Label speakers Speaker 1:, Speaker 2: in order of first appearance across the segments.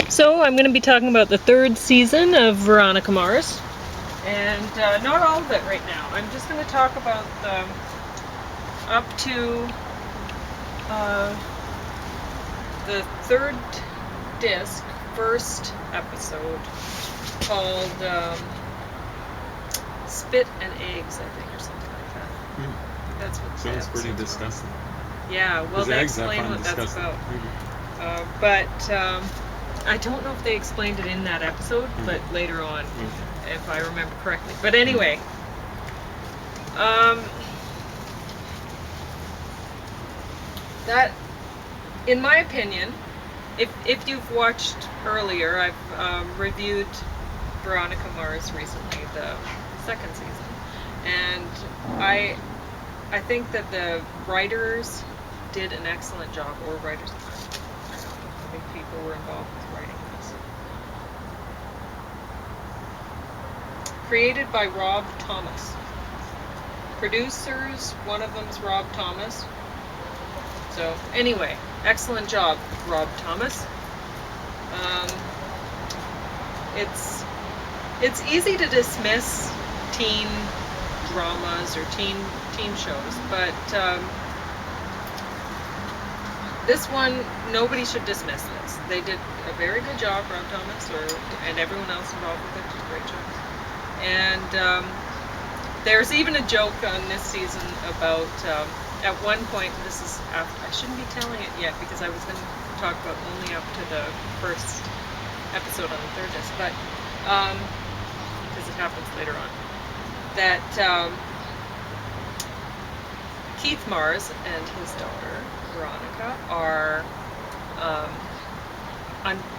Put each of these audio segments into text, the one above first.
Speaker 1: So I'm going to be talking about the third season of Veronica Mars, and not all of it right now. I'm just going to talk about the up to the third disc, first episode, called Spit and Eggs, I think, or something like that. That's what
Speaker 2: sounds pretty disgusting.
Speaker 1: Yeah, well, they explain what that's about. But I don't know if they explained it in that episode, but later on, if I remember correctly. But anyway, that, in my opinion, if you've watched earlier, I've reviewed Veronica Mars recently, the second season, and I think that the writers did an excellent job, or writers, I don't know how many people were involved with writing this. Created by Rob Thomas. Producers, one of them's Rob Thomas. So anyway, excellent job, Rob Thomas. It's easy to dismiss teen dramas or teen shows, but this one, nobody should dismiss this. They did a very good job, Rob Thomas, and everyone else involved with it did a great job. And there's even a joke on this season about, at one point, this is after, I shouldn't be telling it yet because I was going to talk about only up to the first episode on the third disc, but because it happens later on, that Keith Mars and his daughter Veronica are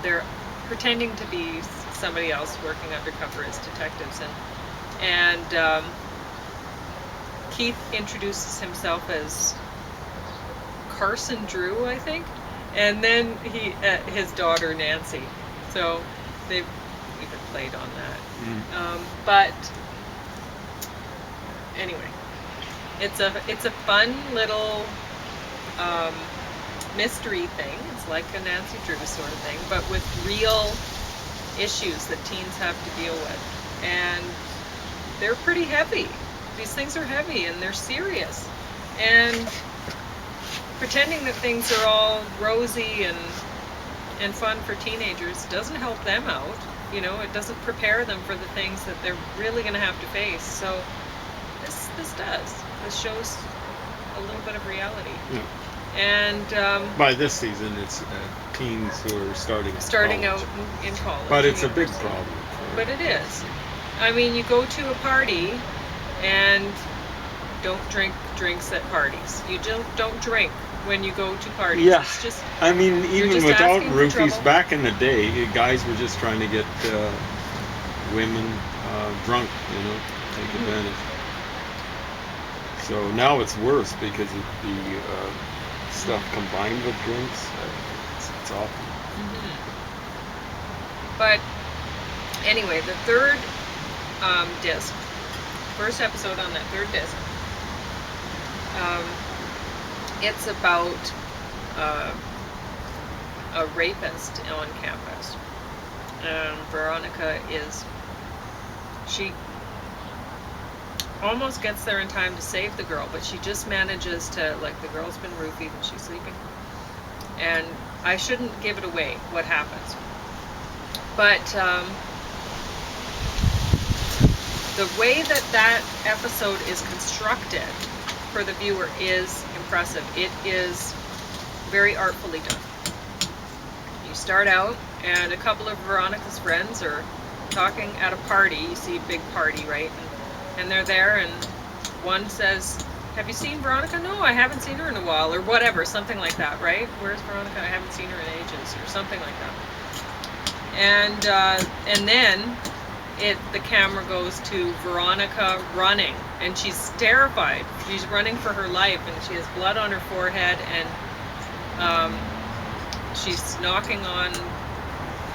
Speaker 1: they're pretending to be somebody else working undercover as detectives, and Keith introduces himself as Carson Drew, I think, and then his daughter Nancy. So they've even played on that. But anyway, it's a fun little mystery thing. It's like a Nancy Drew sort of thing, but with real issues that teens have to deal with, and they're pretty heavy. These things are heavy and they're serious, and pretending that things are all rosy and fun for teenagers doesn't help them out. You know, it doesn't prepare them for the things that they're really going to have to face. So this does. This shows a little bit of reality.
Speaker 2: Yeah.
Speaker 1: And
Speaker 2: by this season, it's teens who are starting
Speaker 1: out in college.
Speaker 2: But it's a big problem.
Speaker 1: But it is. I mean, you go to a party and don't drink drinks at parties. You don't drink when you go to parties.
Speaker 2: Yeah.
Speaker 1: It's just,
Speaker 2: I mean, even without roofies,
Speaker 1: trouble.
Speaker 2: back in the day, guys were just trying to get women drunk, take advantage. So now it's worse because of the stuff combined with drinks. It's awful.
Speaker 1: But anyway, the third disc, first episode on that third disc, it's about a rapist on campus. And Veronica she almost gets there in time to save the girl, but she just manages to, like, the girl's been roofied and she's sleeping. And I shouldn't give it away what happens. But the way that episode is constructed for the viewer is impressive. It is very artfully done. You start out, and a couple of Veronica's friends are talking at a party. You see a big party, right? And they're there, and one says, "Have you seen Veronica?" "No, I haven't seen her in a while," or whatever, something like that, right? "Where's Veronica? I haven't seen her in ages," or something like that. And then the camera goes to Veronica running, and she's terrified. She's running for her life, and she has blood on her forehead, and she's knocking on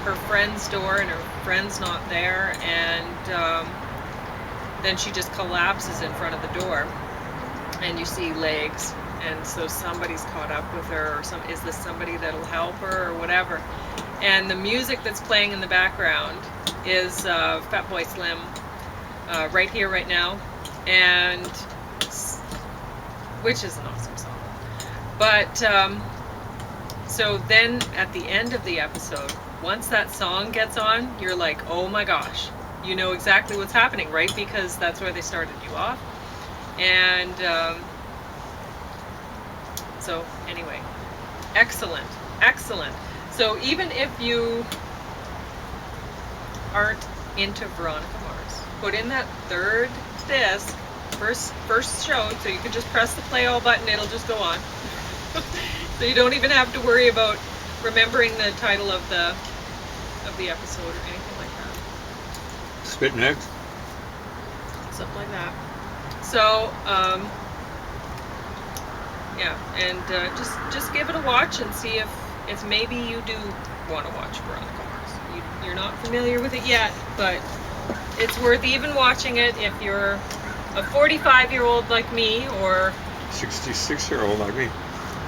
Speaker 1: her friend's door, and her friend's not there, and then she just collapses in front of the door, and you see legs, and so somebody's caught up with her, or is this somebody that'll help her, or whatever. And the music that's playing in the background is Fatboy Slim, Right Here, Right Now, and which is an awesome song. But so then at the end of the episode, once that song gets on, you're like, oh my gosh, you know exactly what's happening, right? Because that's where they started you off. And so anyway, excellent, excellent. So even if you aren't into Veronica Mars, put in that third disc, first show, so you can just press the play all button, it'll just go on. So you don't even have to worry about remembering the title of the episode or anything like that.
Speaker 2: Spit next.
Speaker 1: Something like that. So yeah, and just give it a watch and see if maybe you do want to watch Veronica Mars. You're not familiar with it yet, but it's worth even watching it if you're a 45-year-old like me or
Speaker 2: 66-year-old like me.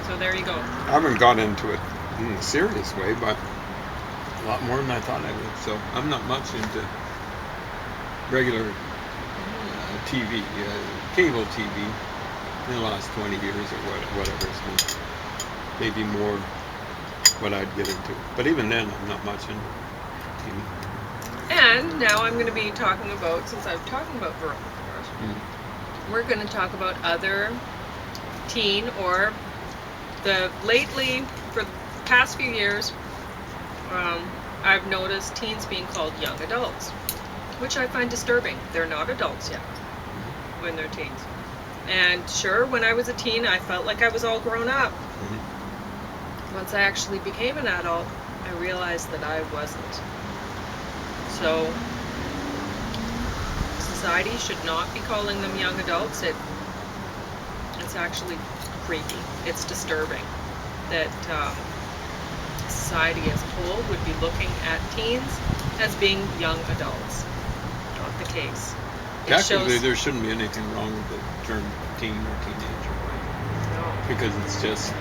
Speaker 1: So there you go.
Speaker 2: I haven't got into it in a serious way, but a lot more than I thought I would. So I'm not much into regular TV, cable TV in the last 20 years or whatever it's been. Maybe more what I'd get into. But even then, I'm not much into TV.
Speaker 1: And now I'm going to be talking about, since I'm talking about Veronica Mars, we're going to talk about other teen or lately, for the past few years, I've noticed teens being called young adults, which I find disturbing. They're not adults yet when they're teens. And sure, when I was a teen, I felt like I was all grown up. Once I actually became an adult, I realized that I wasn't. So, society should not be calling them young adults. It's actually creepy. It's disturbing that society as a whole would be looking at teens as being young adults. Not the case.
Speaker 2: Technically, there shouldn't be anything wrong with the term teen or teenager, right?
Speaker 1: No.
Speaker 2: Because it's just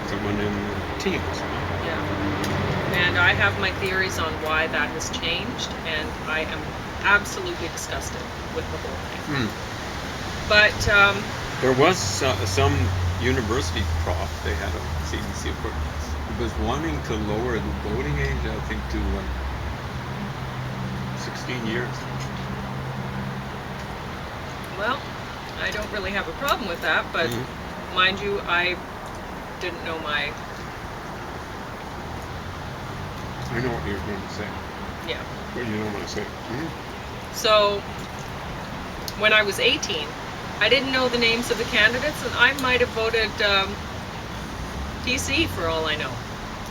Speaker 2: someone in the teens. Right?
Speaker 1: Yeah. And I have my theories on why that has changed, and I am absolutely disgusted with the whole thing. But
Speaker 2: there was some university prof, they had a CBC report, who was wanting to lower the voting age, I think, to 16 years.
Speaker 1: Well, I don't really have a problem with that, but mind you, I didn't know my...
Speaker 2: I know what you're going to say.
Speaker 1: Yeah.
Speaker 2: But you don't want to say.
Speaker 1: So, when I was 18, I didn't know the names of the candidates, and I might have voted TC for all I know.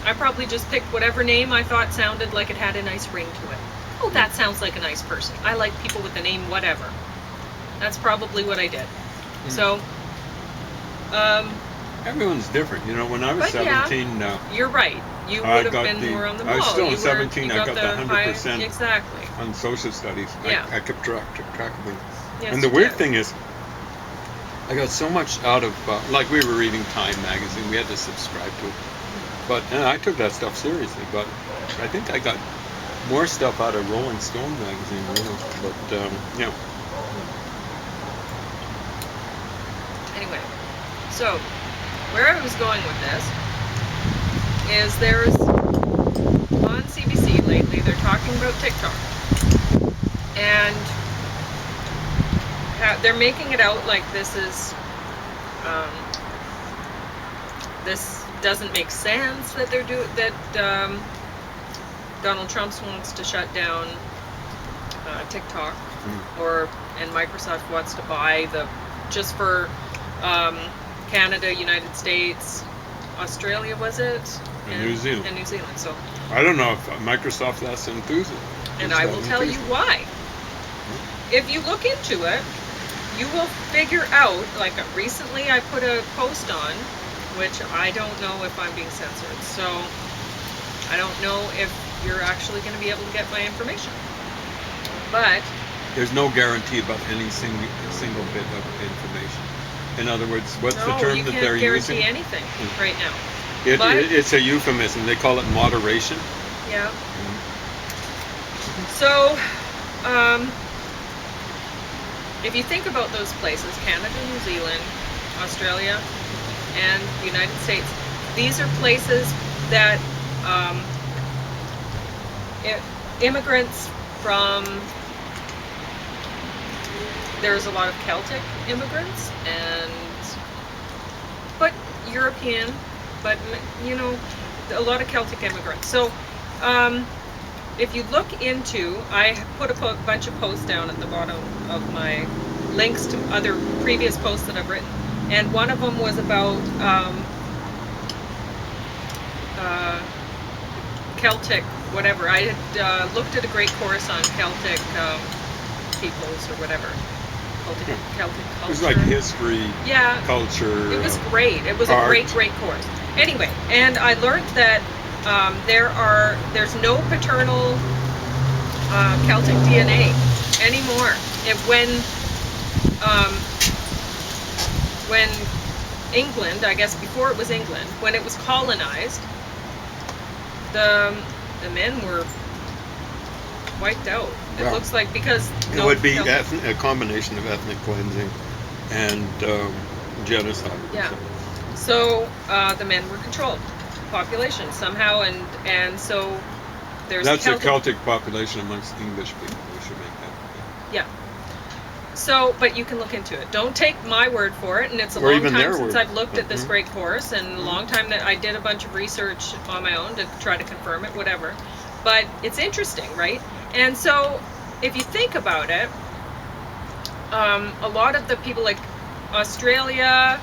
Speaker 1: I probably just picked whatever name I thought sounded like it had a nice ring to it. Oh, that sounds like a nice person. I like people with the name whatever. That's probably what I did. So,
Speaker 2: everyone's different. You know, when I was 17,
Speaker 1: you're right. You would have been more on the ball.
Speaker 2: I was still 17. I got the 100%
Speaker 1: exactly
Speaker 2: on social studies.
Speaker 1: Yeah.
Speaker 2: I kept track of them.
Speaker 1: Yes,
Speaker 2: and the weird thing is, I got so much out of, like we were reading Time magazine, we had to subscribe to it. But I took that stuff seriously, but I think I got more stuff out of Rolling Stone magazine, really. But, yeah.
Speaker 1: Anyway, so where I was going with this is there's, on CBC lately, they're talking about TikTok. And they're making it out like this is, this doesn't make sense that they're Donald Trump wants to shut down TikTok, and Microsoft wants to buy just for Canada, United States, Australia, was it?
Speaker 2: And New Zealand.
Speaker 1: And New Zealand. So
Speaker 2: I don't know if Microsoft that's enthused.
Speaker 1: And I will tell you why. If you look into it, you will figure out, like recently I put a post on, which I don't know if I'm being censored, so I don't know if you're actually going to be able to get my information. But
Speaker 2: there's no guarantee about any single bit of information. In other words, what's the term that they're using?
Speaker 1: No, you can't guarantee anything right now.
Speaker 2: It's a euphemism. They call it moderation.
Speaker 1: Yeah.
Speaker 2: Mhm.
Speaker 1: So, if you think about those places, Canada, New Zealand, Australia, and the United States, these are places that immigrants from, there's a lot of Celtic immigrants, but European, but a lot of Celtic immigrants. So if you look into, I put a bunch of posts down at the bottom of my links to other previous posts that I've written, and one of them was about Celtic whatever. I had looked at a great course on Celtic peoples or whatever. Celtic culture.
Speaker 2: It was like history,
Speaker 1: yeah,
Speaker 2: culture.
Speaker 1: It was great. It was
Speaker 2: art.
Speaker 1: a great course. Anyway, and I learned that there's no paternal Celtic DNA anymore. When England, I guess before it was England, when it was colonized, the men were wiped out. It
Speaker 2: Wow.
Speaker 1: looks like because
Speaker 2: It would be a combination of ethnic cleansing and genocide.
Speaker 1: Yeah. So the men were controlled, population somehow, and so there's
Speaker 2: That's a Celtic population amongst English people. We should make that.
Speaker 1: Yeah. So, but you can look into it. Don't take my word for it. And it's a
Speaker 2: Or
Speaker 1: long
Speaker 2: even
Speaker 1: time
Speaker 2: their
Speaker 1: since
Speaker 2: word.
Speaker 1: I've looked at this great course, and a long time that I did a bunch of research on my own to try to confirm it, whatever. But it's interesting, right? And so, if you think about it, a lot of the people like Australia,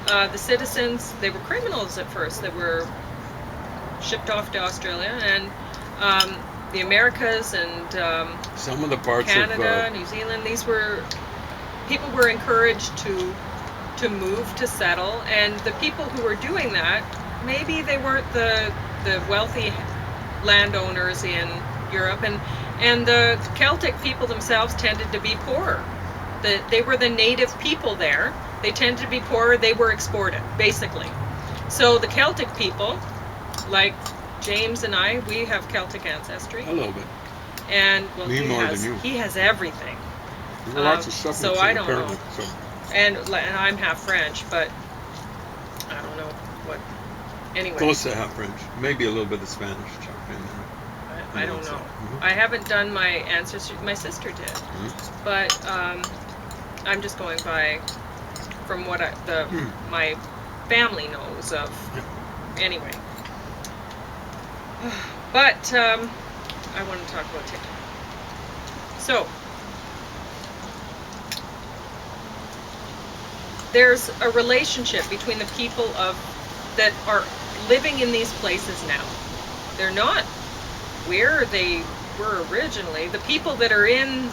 Speaker 1: the citizens, they were criminals at first. They were shipped off to Australia, and the Americas and
Speaker 2: some of the parts
Speaker 1: Canada,
Speaker 2: of
Speaker 1: New Zealand, people were encouraged to move, to settle, and the people who were doing that, maybe they weren't the wealthy landowners in Europe, and the Celtic people themselves tended to be poorer. They were the native people there. They tended to be poorer. They were exported, basically. So the Celtic people, like James and I, we have Celtic ancestry.
Speaker 2: a little bit.
Speaker 1: And well,
Speaker 2: Me more than you.
Speaker 1: he has everything.
Speaker 2: There are lots of stuff.
Speaker 1: So I don't
Speaker 2: apparently,
Speaker 1: know.
Speaker 2: So.
Speaker 1: And I'm half French, but I don't know what. Anyway,
Speaker 2: Close to half French. Maybe a little bit of Spanish chucked in there.
Speaker 1: I don't know.
Speaker 2: Mhm.
Speaker 1: I haven't done my ancestry. My sister did, but I'm just going by from what my family knows of. Anyway, but I want to talk about TikTok. So there's a relationship between the people that are living in these places now. They're not where they were originally. The people that are in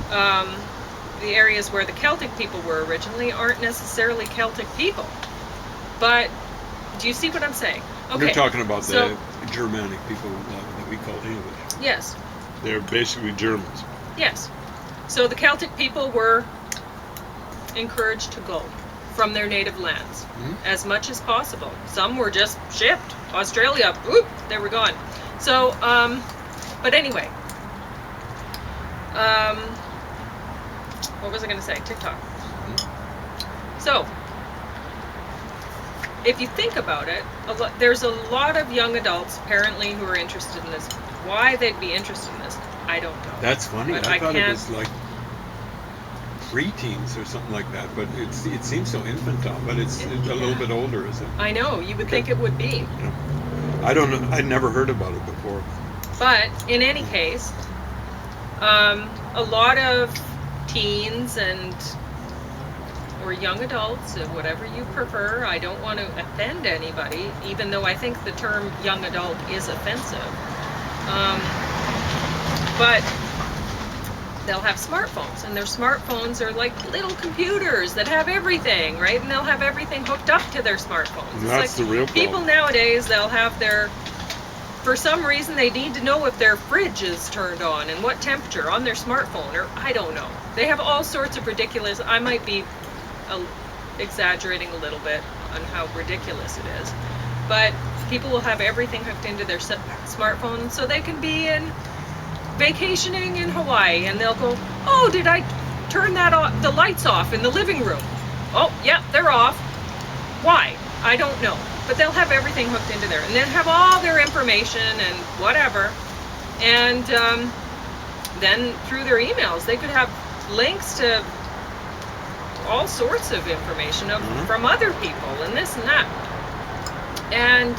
Speaker 1: the areas where the Celtic people were originally aren't necessarily Celtic people. But do you see what I'm saying? Okay.
Speaker 2: You're talking about the Germanic people that we call English.
Speaker 1: Yes.
Speaker 2: They're basically Germans.
Speaker 1: Yes. So the Celtic people were encouraged to go from their native lands as much as possible. Some were just shipped. Australia, whoop, they were gone. So, but anyway, what was I going to say? TikTok. So, if you think about it, there's a lot of young adults apparently who are interested in this. Why they'd be interested in this, I don't know.
Speaker 2: That's funny.
Speaker 1: But
Speaker 2: I thought it was like preteens or something like that, but it seems so infantile. But it's a little bit older, is it?
Speaker 1: I know. You would think it would be.
Speaker 2: Yeah. I don't know. I'd never heard about it before.
Speaker 1: But in any case, a lot of teens or young adults, whatever you prefer. I don't want to offend anybody, even though I think the term young adult is offensive. But they'll have smartphones, and their smartphones are like little computers that have everything, right? And they'll have everything hooked up to their smartphones.
Speaker 2: And that's the real problem.
Speaker 1: People nowadays, they'll have for some reason, they need to know if their fridge is turned on and what temperature on their smartphone, or I don't know. They have all sorts of ridiculous, I might be exaggerating a little bit on how ridiculous it is, but people will have everything hooked into their smartphone, so they can be in vacationing in Hawaii, and they'll go, oh, did I turn the lights off in the living room? Oh, yeah, they're off. Why? I don't know. But they'll have everything hooked into there, and then have all their information and whatever. And then through their emails, they could have links to all sorts of information from other people and this and that. And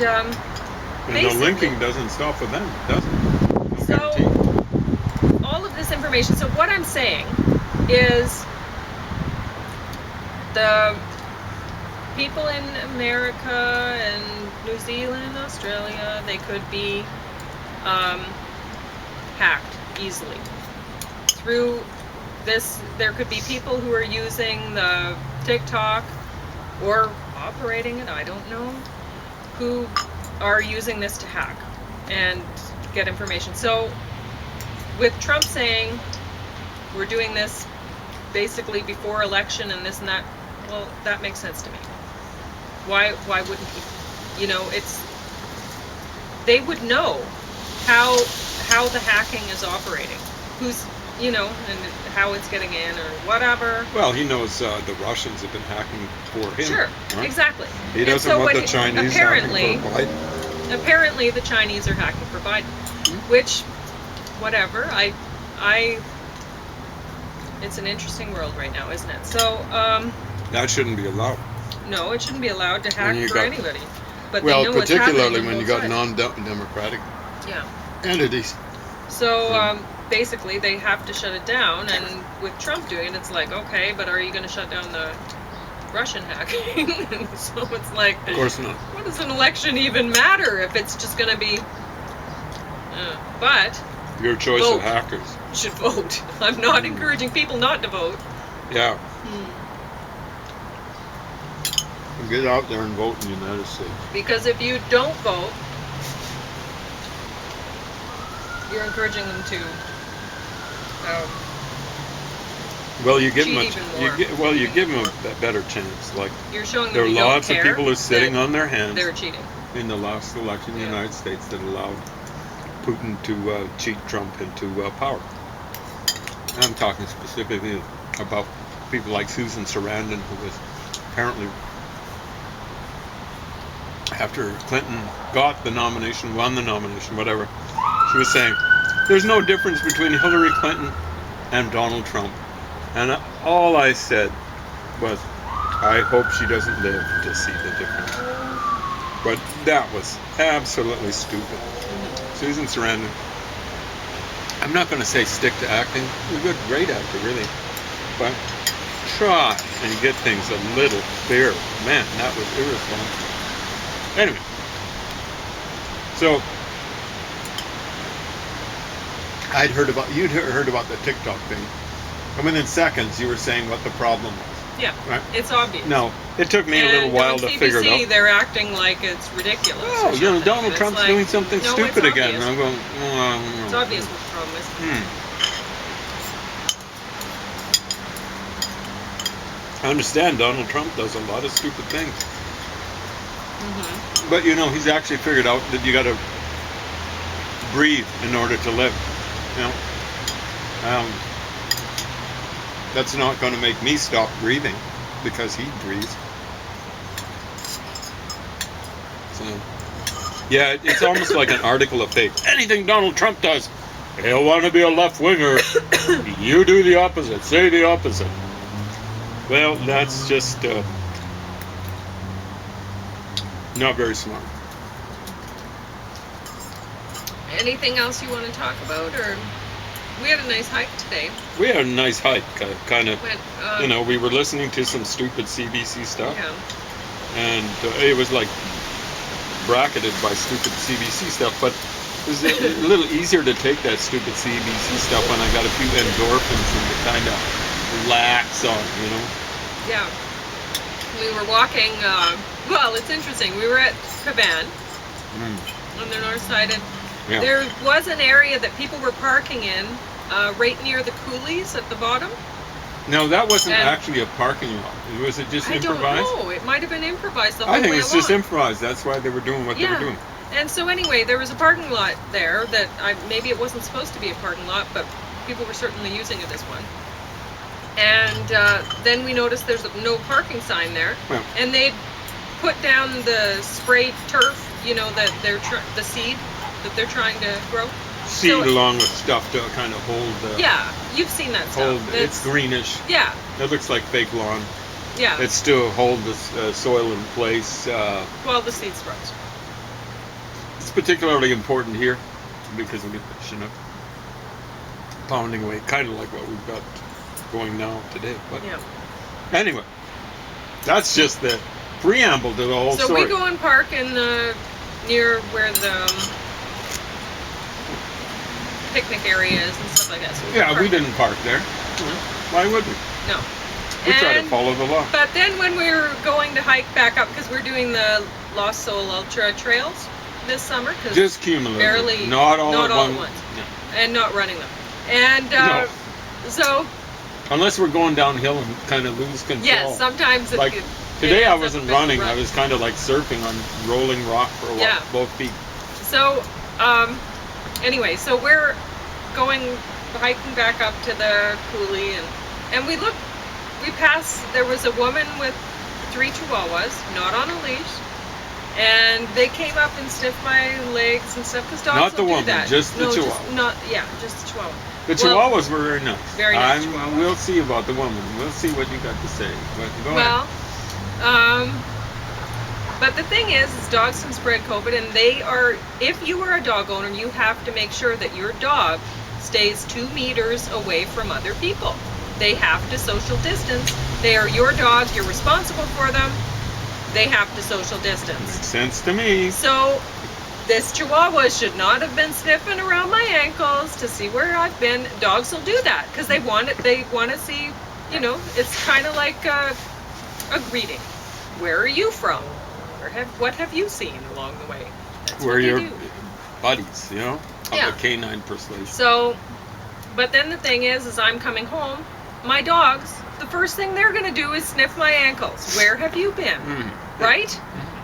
Speaker 2: the linking doesn't stop with them, does it? No
Speaker 1: so all of this information. So what I'm saying is the people in America and New Zealand, Australia, they could be hacked easily through this. There could be people who are using the TikTok or operating it, I don't know, who are using this to hack and get information. So with Trump saying we're doing this basically before election and this and that, well, that makes sense to me. Why wouldn't he? You know, they would know how the hacking is operating, who's, you know, and how it's getting in or whatever.
Speaker 2: Well, he knows the Russians have been hacking for him.
Speaker 1: Sure,
Speaker 2: right?
Speaker 1: exactly.
Speaker 2: He doesn't want the Chinese hacking for Biden.
Speaker 1: Apparently, the Chinese are hacking for Biden, which, whatever. It's an interesting world right now, isn't it? So
Speaker 2: that shouldn't be allowed.
Speaker 1: No, it shouldn't be allowed to hack for anybody. But
Speaker 2: well,
Speaker 1: they know
Speaker 2: particularly when you got
Speaker 1: sides.
Speaker 2: non-democratic
Speaker 1: Yeah.
Speaker 2: entities.
Speaker 1: So basically, they have to shut it down. And with Trump doing it, it's like, okay, but are you going to shut down the Russian hacking? And so it's like,
Speaker 2: of course not.
Speaker 1: What does an election even matter if it's just going to be? But
Speaker 2: your choice of hackers
Speaker 1: should vote. I'm not encouraging people not to vote.
Speaker 2: Yeah. Get out there and vote in the United States.
Speaker 1: Because if you don't vote, you're encouraging them to.
Speaker 2: Well, you give them a better chance. Like
Speaker 1: you're showing them
Speaker 2: there are
Speaker 1: you
Speaker 2: lots
Speaker 1: don't
Speaker 2: of
Speaker 1: care
Speaker 2: people who are sitting on their hands.
Speaker 1: They're cheating.
Speaker 2: In the last election in the United States that allowed Putin to cheat Trump into power. I'm talking specifically about people like Susan Sarandon, who was apparently, after Clinton got the nomination, won the nomination, whatever, she was saying, there's no difference between Hillary Clinton and Donald Trump. And all I said was, I hope she doesn't live to see the difference. But that was absolutely stupid. Susan Sarandon, I'm not going to say stick to acting. You're a good, great actor, really. But try and get things a little clearer. Man, that was irresponsible. Anyway, so you'd heard about the TikTok thing, and within seconds you were saying what the problem was.
Speaker 1: Yeah,
Speaker 2: right?
Speaker 1: It's obvious.
Speaker 2: No, it took me a little while to figure it out.
Speaker 1: They're acting like it's ridiculous.
Speaker 2: Oh, you know, Donald Trump's doing something stupid again. And I'm going,
Speaker 1: it's obvious what the problem is.
Speaker 2: I understand Donald Trump does a lot of stupid things. But, you know, he's actually figured out that you got to breathe in order to live. You know? That's not going to make me stop breathing because he breathes. So, yeah, it's almost like an article of faith. Anything Donald Trump does, he'll want to be a left-winger. You do the opposite. Say the opposite. Well, that's just not very smart.
Speaker 1: Anything else you want to talk about, or we had a nice hike today.
Speaker 2: We had a nice hike, kind of. You know, we were listening to some stupid CBC stuff, and it was like bracketed by stupid CBC stuff. But it was a little easier to take that stupid CBC stuff when I got a few endorphins and to kind of relax on, you know.
Speaker 1: Yeah, we were walking. Well, it's interesting. We were at Caban on the north side, and there was an area that people were parking in right near the coulees at the bottom.
Speaker 2: No, that wasn't
Speaker 1: And
Speaker 2: actually a parking lot. Was it just
Speaker 1: I don't
Speaker 2: improvised?
Speaker 1: know. It might have been improvised the whole
Speaker 2: I think
Speaker 1: way
Speaker 2: it's just
Speaker 1: along.
Speaker 2: improvised. That's why they were doing what they were doing.
Speaker 1: And so anyway, there was a parking lot there that maybe it wasn't supposed to be a parking lot, but people were certainly using it as one. And then we noticed there's no parking sign there,
Speaker 2: Well,
Speaker 1: and they put down the spray turf, that the seed that they're trying to grow.
Speaker 2: seed
Speaker 1: So-
Speaker 2: along with stuff to kind of hold the
Speaker 1: Yeah, you've seen that stuff.
Speaker 2: it's greenish.
Speaker 1: Yeah,
Speaker 2: It looks like fake lawn.
Speaker 1: yeah.
Speaker 2: It's to hold the soil in place.
Speaker 1: Well, the seed sprouts.
Speaker 2: It's particularly important here because of the Chinook pounding away, kind of like what we've got going now today. But
Speaker 1: Yeah.
Speaker 2: anyway, that's just the preamble to the whole
Speaker 1: So
Speaker 2: story.
Speaker 1: we go and park in near where the picnic area is and stuff like that. So
Speaker 2: Yeah, we
Speaker 1: park-
Speaker 2: didn't park there. Why would we?
Speaker 1: No.
Speaker 2: We try to
Speaker 1: And-
Speaker 2: follow the law.
Speaker 1: But then when we were going to hike back up, because we're doing the Lost Soul Ultra trails this summer, because
Speaker 2: Just cumulative.
Speaker 1: barely,
Speaker 2: Not all at
Speaker 1: at
Speaker 2: once.
Speaker 1: once,
Speaker 2: No.
Speaker 1: and not running them. And
Speaker 2: No.
Speaker 1: so,
Speaker 2: Unless we're going downhill and kind of lose control.
Speaker 1: yes, sometimes
Speaker 2: Like,
Speaker 1: it
Speaker 2: Today I
Speaker 1: ends up
Speaker 2: wasn't
Speaker 1: a bit
Speaker 2: running.
Speaker 1: rough.
Speaker 2: I was kind of like surfing on rolling rock for a while,
Speaker 1: Yeah.
Speaker 2: both feet.
Speaker 1: So, anyway, so we're hiking back up to the coulee, and we passed, there was a woman with 3 chihuahuas, not on a leash, and they came up and sniffed my legs and stuff, because dogs
Speaker 2: Not the
Speaker 1: will do
Speaker 2: woman,
Speaker 1: that.
Speaker 2: just the
Speaker 1: No,
Speaker 2: chihuahua.
Speaker 1: Just the chihuahua.
Speaker 2: The
Speaker 1: Well,
Speaker 2: chihuahuas were very nice.
Speaker 1: Very nice chihuahuas.
Speaker 2: We'll see about the woman. We'll see what you got to say. But go ahead.
Speaker 1: Well, but the thing is dogs can spread COVID, and if you are a dog owner, you have to make sure that your dog stays 2 meters away from other people. They have to social distance. They are your dog. You're responsible for them. They have to social distance.
Speaker 2: Makes sense to me.
Speaker 1: So this chihuahua should not have been sniffing around my ankles to see where I've been. Dogs will do that because they want it. They want to see, it's kind of like a greeting. Where are you from? What have you seen along the way? That's
Speaker 2: We're
Speaker 1: what they
Speaker 2: your
Speaker 1: do.
Speaker 2: buddies, of
Speaker 1: Yeah.
Speaker 2: a canine persuasion.
Speaker 1: So, but then the thing is I'm coming home. My dogs, the first thing they're gonna do is sniff my ankles. Where have you been? Right?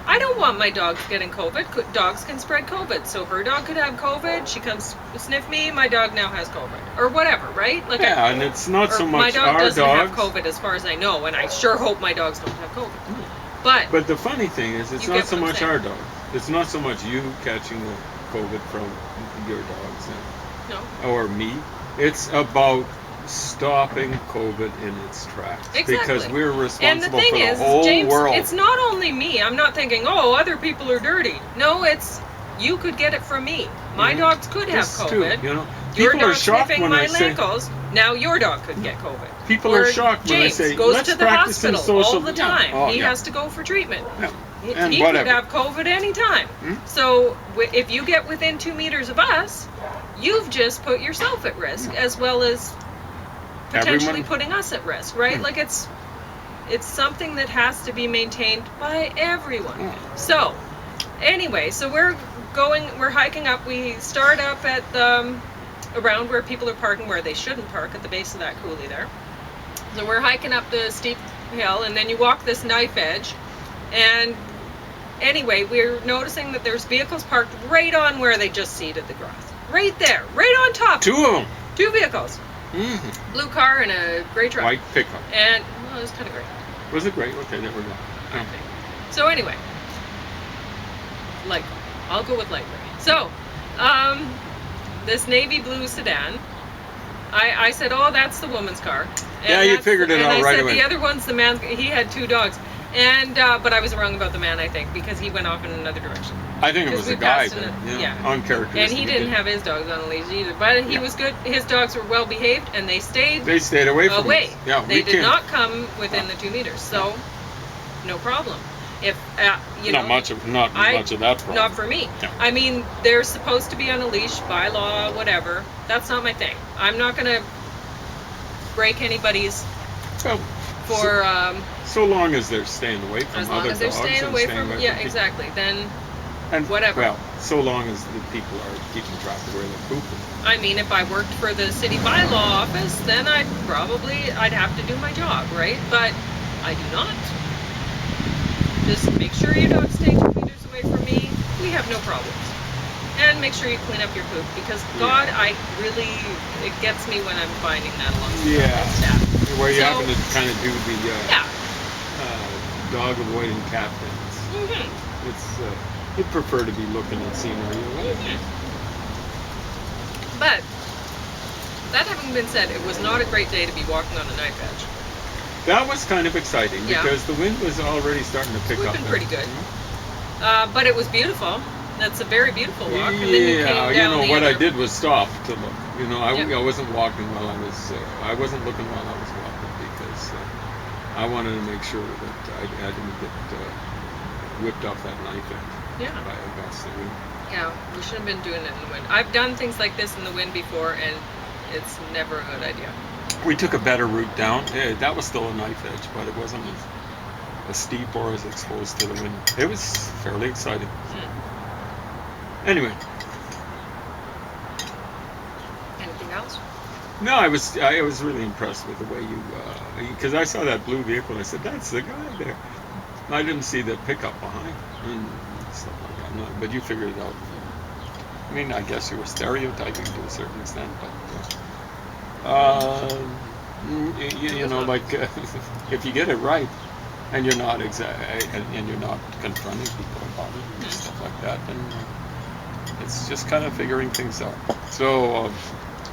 Speaker 1: I don't want my dogs getting COVID. Dogs can spread COVID. So her dog could have COVID. She comes sniff me. My dog now has COVID, or whatever, right? Like
Speaker 2: Yeah, and it's not
Speaker 1: or
Speaker 2: so
Speaker 1: my
Speaker 2: much
Speaker 1: dog
Speaker 2: our
Speaker 1: doesn't
Speaker 2: dogs.
Speaker 1: have COVID, as far as I know, and I sure hope my dogs don't have COVID. But
Speaker 2: But the funny thing is, it's
Speaker 1: You
Speaker 2: not
Speaker 1: get
Speaker 2: so
Speaker 1: what I'm
Speaker 2: much
Speaker 1: saying.
Speaker 2: our dogs. It's not so much you catching the COVID from your dogs
Speaker 1: no,
Speaker 2: or me. It's about stopping COVID in its tracks.
Speaker 1: Exactly.
Speaker 2: Because we're
Speaker 1: and the
Speaker 2: responsible
Speaker 1: thing
Speaker 2: for the
Speaker 1: is,
Speaker 2: whole
Speaker 1: James,
Speaker 2: world.
Speaker 1: it's not only me. I'm not thinking, oh, other people are dirty. No, it's you could get it from me. My
Speaker 2: Mhm.
Speaker 1: dogs could have
Speaker 2: This too,
Speaker 1: COVID.
Speaker 2: Your
Speaker 1: Your
Speaker 2: are
Speaker 1: dog
Speaker 2: shocked
Speaker 1: sniffing
Speaker 2: when
Speaker 1: my
Speaker 2: I say.
Speaker 1: ankles. Now your dog could get COVID.
Speaker 2: People
Speaker 1: Or
Speaker 2: are shocked when I
Speaker 1: James
Speaker 2: say,
Speaker 1: goes
Speaker 2: "Let's
Speaker 1: to the
Speaker 2: practice some
Speaker 1: hospital
Speaker 2: social."
Speaker 1: all the time.
Speaker 2: Yeah. Oh,
Speaker 1: he
Speaker 2: yeah.
Speaker 1: has to go for treatment.
Speaker 2: Yeah. And
Speaker 1: He could
Speaker 2: whatever.
Speaker 1: have COVID anytime.
Speaker 2: Hmm?
Speaker 1: So if you get within 2 meters of us, you've just put yourself at risk, as well as potentially
Speaker 2: Everyone-
Speaker 1: putting us at risk, right?
Speaker 2: Hmm.
Speaker 1: Like it's something that has to be maintained by everyone.
Speaker 2: Yeah.
Speaker 1: So anyway, so we're hiking up. We start up at around where people are parking, where they shouldn't park, at the base of that coulee there. So we're hiking up the steep hill, and then you walk this knife edge, and anyway, we're noticing that there's vehicles parked right on where they just seeded the grass. Right there, right on top.
Speaker 2: 2 of them.
Speaker 1: 2 vehicles. Blue car and a gray truck.
Speaker 2: White pickup.
Speaker 1: And, well, it was kind of gray.
Speaker 2: Was it great? Okay, there we go.
Speaker 1: I think. So anyway, light. I'll go with light gray. So, this navy blue sedan. I said, oh, that's the woman's car. And
Speaker 2: Yeah, you
Speaker 1: that's-
Speaker 2: figured it out
Speaker 1: And I
Speaker 2: right
Speaker 1: said
Speaker 2: away.
Speaker 1: the other one's the man. He had 2 dogs, and but I was wrong about the man, I think, because he went off in another direction.
Speaker 2: I think it
Speaker 1: Because
Speaker 2: was
Speaker 1: we
Speaker 2: a guy,
Speaker 1: passed
Speaker 2: but,
Speaker 1: in
Speaker 2: yeah,
Speaker 1: yeah.
Speaker 2: uncharacteristic.
Speaker 1: And he didn't have his dogs on a leash either, but he
Speaker 2: Yeah.
Speaker 1: was good. His dogs were well behaved, and they stayed
Speaker 2: They stayed away from
Speaker 1: away.
Speaker 2: us. Yeah,
Speaker 1: They
Speaker 2: we
Speaker 1: did
Speaker 2: can't.
Speaker 1: not come within the 2 meters, so no problem. If
Speaker 2: Not much of that problem.
Speaker 1: not for me.
Speaker 2: No.
Speaker 1: I mean, they're supposed to be on a leash by law, whatever. That's not my thing. I'm not gonna break anybody's
Speaker 2: Well,
Speaker 1: for
Speaker 2: so long as they're staying away from
Speaker 1: as long
Speaker 2: other
Speaker 1: as they're
Speaker 2: dogs
Speaker 1: staying
Speaker 2: and
Speaker 1: away from
Speaker 2: from
Speaker 1: yeah,
Speaker 2: people.
Speaker 1: exactly. Then
Speaker 2: And
Speaker 1: whatever.
Speaker 2: Well, so long as the people are keeping track of where they're pooping.
Speaker 1: I mean, if I worked for the city bylaw office, then I'd have to do my job, right? But I do not. Just make sure your dogs stay 2 meters away from me. We have no problems. And make sure you clean up your poop, because God, it gets me when I'm finding that along the
Speaker 2: Yeah, where you
Speaker 1: So-
Speaker 2: happen to kind of do the
Speaker 1: Yeah.
Speaker 2: dog avoiding cat things.
Speaker 1: Mm-hmm.
Speaker 2: It's you prefer to be looking at scenery.
Speaker 1: But that having been said, it was not a great day to be walking on a knife edge.
Speaker 2: That was kind of exciting
Speaker 1: Yeah.
Speaker 2: because the wind was already starting to pick
Speaker 1: We've
Speaker 2: up.
Speaker 1: been
Speaker 2: there.
Speaker 1: pretty good. But it was beautiful. That's a very beautiful walk. And then you came
Speaker 2: Yeah,
Speaker 1: down the
Speaker 2: what I
Speaker 1: other-
Speaker 2: did was stop to look. I
Speaker 1: Yeah.
Speaker 2: wasn't walking while I wasn't looking while I was walking because I wanted to make sure that I didn't get whipped off that knife edge
Speaker 1: Yeah.
Speaker 2: by a gust of wind.
Speaker 1: Yeah, we shouldn't have been doing it in the wind. I've done things like this in the wind before, and it's never a good idea.
Speaker 2: We took a better route down. That was still a knife edge, but it wasn't as steep or as exposed to the wind. It was fairly exciting. Anyway,
Speaker 1: Anything else?
Speaker 2: no, I was really impressed with the way you because I saw that blue vehicle. I said, "That's the guy there." I didn't see the pickup behind and stuff like that. No, but you figured it out. I mean, I guess you were stereotyping to a certain extent, but like if you get it right, and you're not and you're not confronting people about it and stuff like that, then it's just kind of figuring things out. So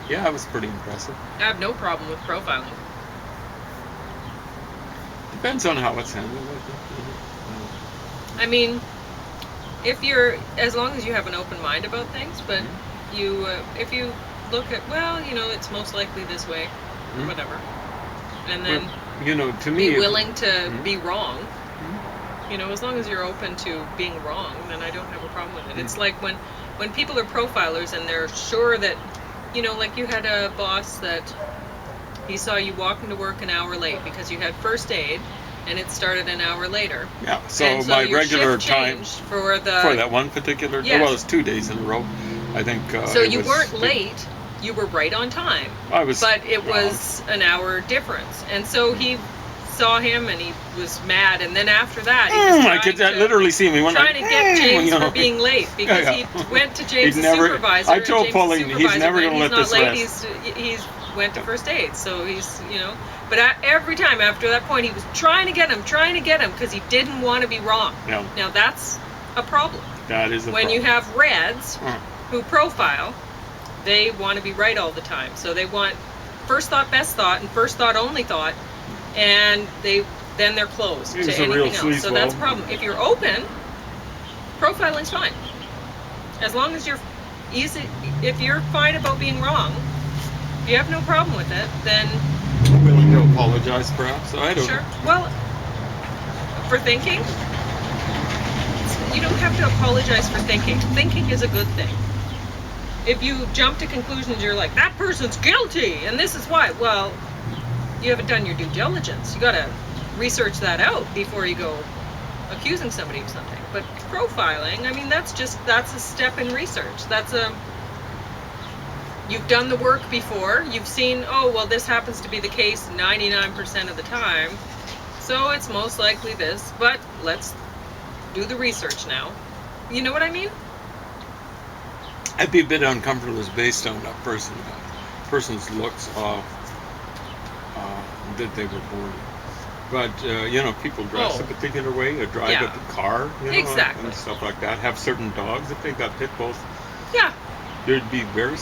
Speaker 2: yeah, it was pretty impressive.
Speaker 1: I have no problem with profiling.
Speaker 2: Depends on how it's handled, I think.
Speaker 1: I mean, as long as you have an open mind about things, but if you look at, it's most likely this way, or whatever, and then
Speaker 2: to me,
Speaker 1: be willing to be wrong. As long as you're open to being wrong, then I don't have a problem with it. It's like when people are profilers and they're sure that, like you had a boss that he saw you walking to work an hour late because you had first aid, and it started an hour later.
Speaker 2: Yeah, so
Speaker 1: And
Speaker 2: my
Speaker 1: your
Speaker 2: regular
Speaker 1: shift
Speaker 2: time
Speaker 1: changed for
Speaker 2: that one particular
Speaker 1: Yes.
Speaker 2: well, it was 2 days in a row, I think.
Speaker 1: So you weren't late, you were right on time.
Speaker 2: I was,
Speaker 1: but it was an hour difference, and so he saw him and he was mad, and then after that he was
Speaker 2: I could literally see me
Speaker 1: trying to get James for being late because
Speaker 2: Yeah.
Speaker 1: he went to James'
Speaker 2: He's never-
Speaker 1: supervisor.
Speaker 2: I told
Speaker 1: and James'
Speaker 2: Pauline, he's
Speaker 1: supervisor
Speaker 2: never
Speaker 1: went,
Speaker 2: gonna let
Speaker 1: he's
Speaker 2: this
Speaker 1: not late.
Speaker 2: rest.
Speaker 1: He's went to first aid, so he's But every time after that point, he was trying to get him because he didn't want to be wrong.
Speaker 2: Yeah.
Speaker 1: Now that's a problem.
Speaker 2: That is a
Speaker 1: When you
Speaker 2: problem.
Speaker 1: have Reds who profile, they want to be right all the time. So they want first thought, best thought, and first thought, only thought, and then they're closed
Speaker 2: He's
Speaker 1: to
Speaker 2: a real
Speaker 1: anything else. So that's a
Speaker 2: sleazeball.
Speaker 1: problem. If you're open, profiling's fine. As long as you're easy, if you're fine about being wrong, if you have no problem with it, then
Speaker 2: willing to apologize, perhaps. I don't
Speaker 1: sure.
Speaker 2: know.
Speaker 1: Well, for thinking, you don't have to apologize for thinking. Thinking is a good thing. If you jump to conclusions, you're like, that person's guilty, and this is why. Well, you haven't done your due diligence. You got to research that out before you go accusing somebody of something. But profiling, I mean, that's a step in research. You've done the work before. You've seen, this happens to be the case 99% of the time. So it's most likely this, but let's do the research now. You know what I mean?
Speaker 2: I'd be a bit uncomfortable as based on a person's looks that they were born in. But people dress a particular way, or drive a car,
Speaker 1: Exactly.
Speaker 2: and stuff like that. Have certain dogs if they've got pit bulls.
Speaker 1: Yeah.
Speaker 2: There'd be very